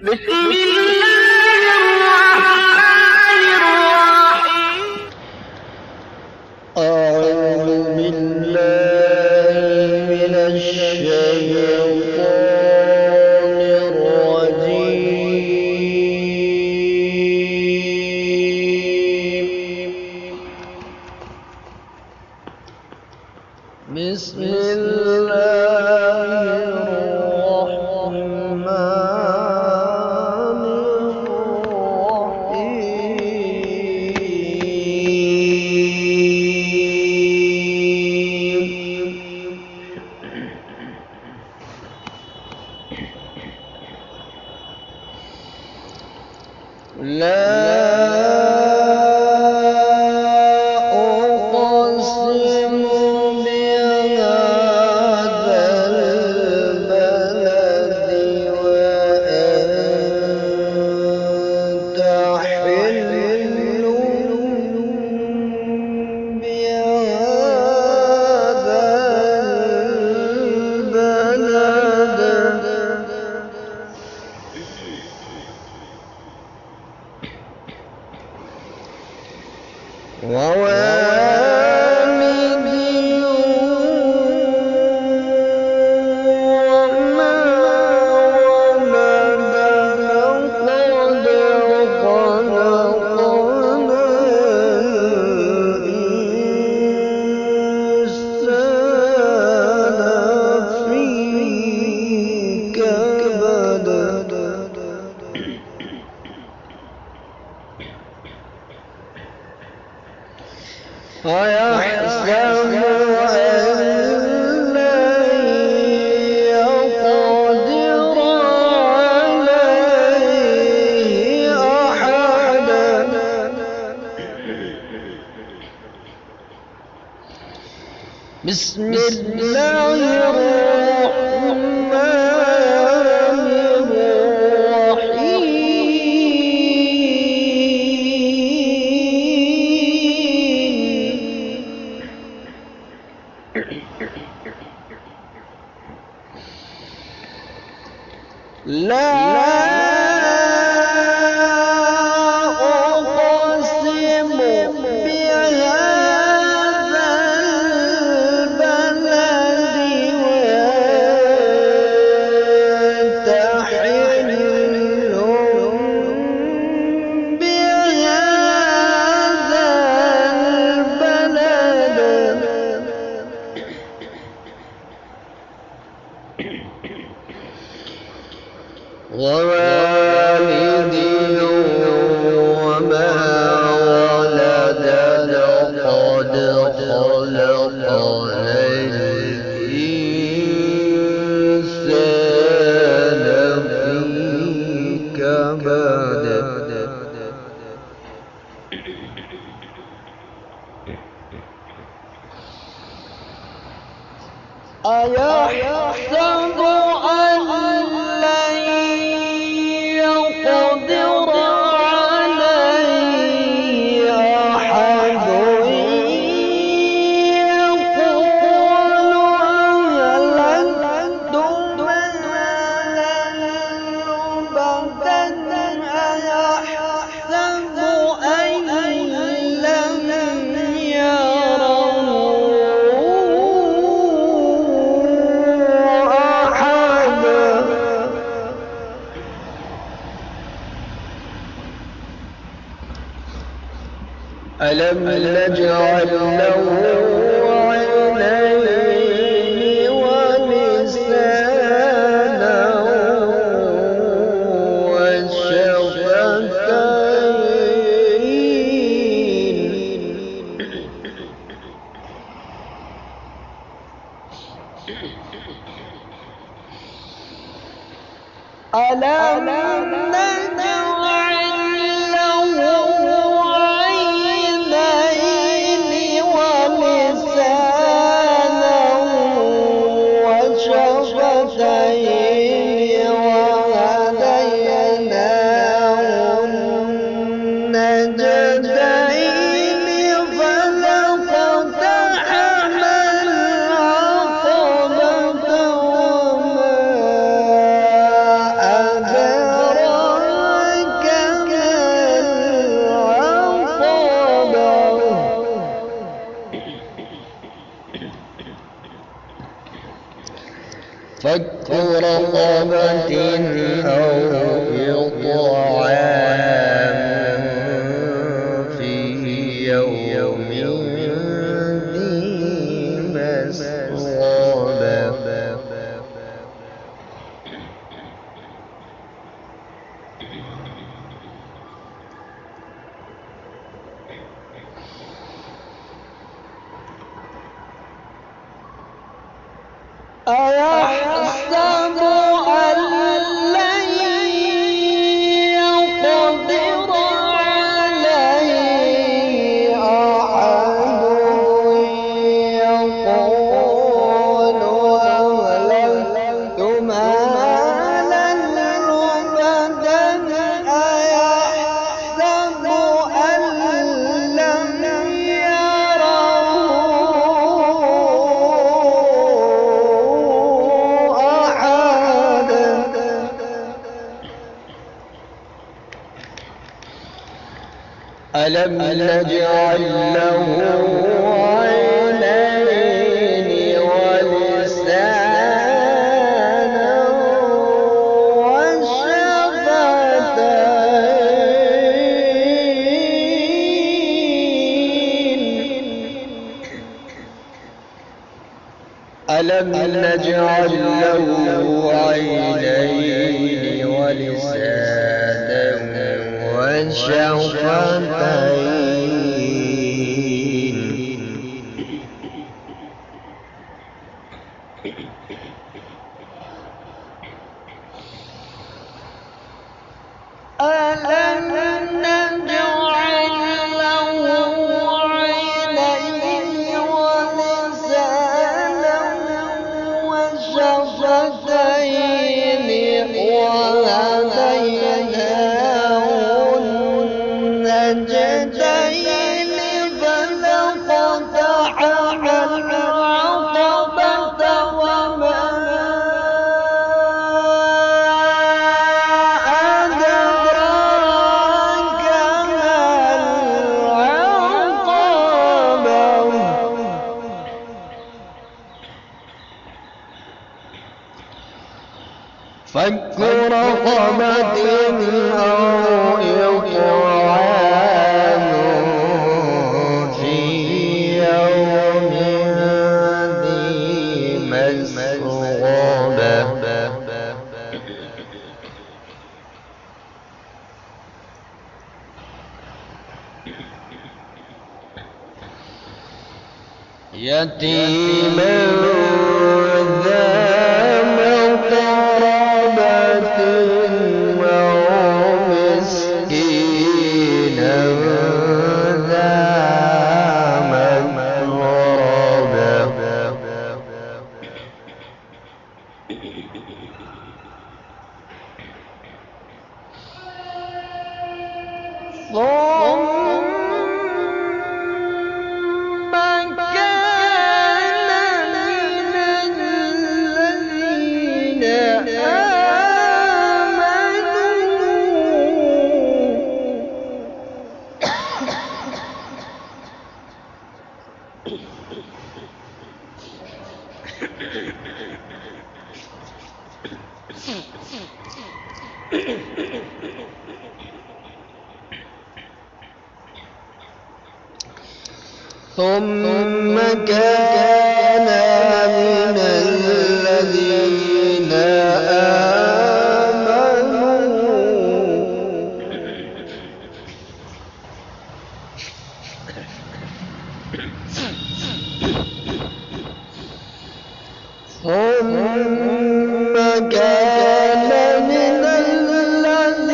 بسم الله الرحمن الرحيم. أعوذ بالله من الشيطان الرجيم. بسم الله الرحمن بسم الله الرحمن الرحيم. لا ووالد وما ولد لقد خلقنا الإنسان في كبد. أيحسب أن لن يقدر عليه أحد يقول أهلكت مالا لبدا أيحسب أن لم يره أحد. ألم نجعل له عينين ولسانا وشفتين. ألم نجعل له عينين ولسانا وشفتين وهديناه النجدين فلاقتحم العقبة وما أدراك فك رقبة أو إطعام في يوم ذي مسغبة أيحسب أن لن يقدر عليه أحد يقول أهلكت مالا لبدا أيحسب أن لم ألم نجعل له عينين ولسانا وشفتين ألم نجعل له عينين ولسانا وشفتين ألم نجعل له عينين ولسانا وشفتين وهديناه النجدين فلقتحم العقبة وما أدراك ما العقبة فك رقبة أو إطعام في يوم ذي مسغبة يتيما ذا مقربة ومسكينا ذا متربة ثم كان من الذين ثم كان من الذين ثم كان من الذين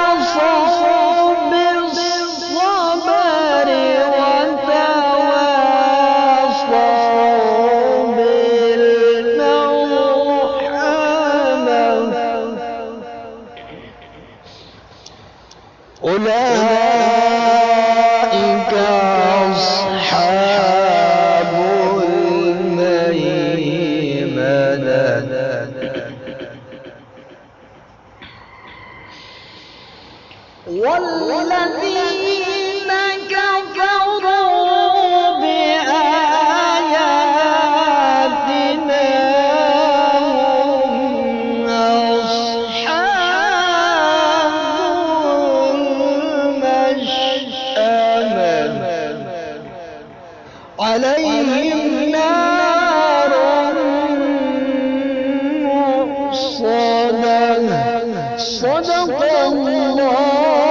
وتواصوا بالصبر وتواصوا بالمرحمة أولئك والذين كفروا بآياتنا هم أصحاب المشأمة عليهم نار مؤصدة صدق الله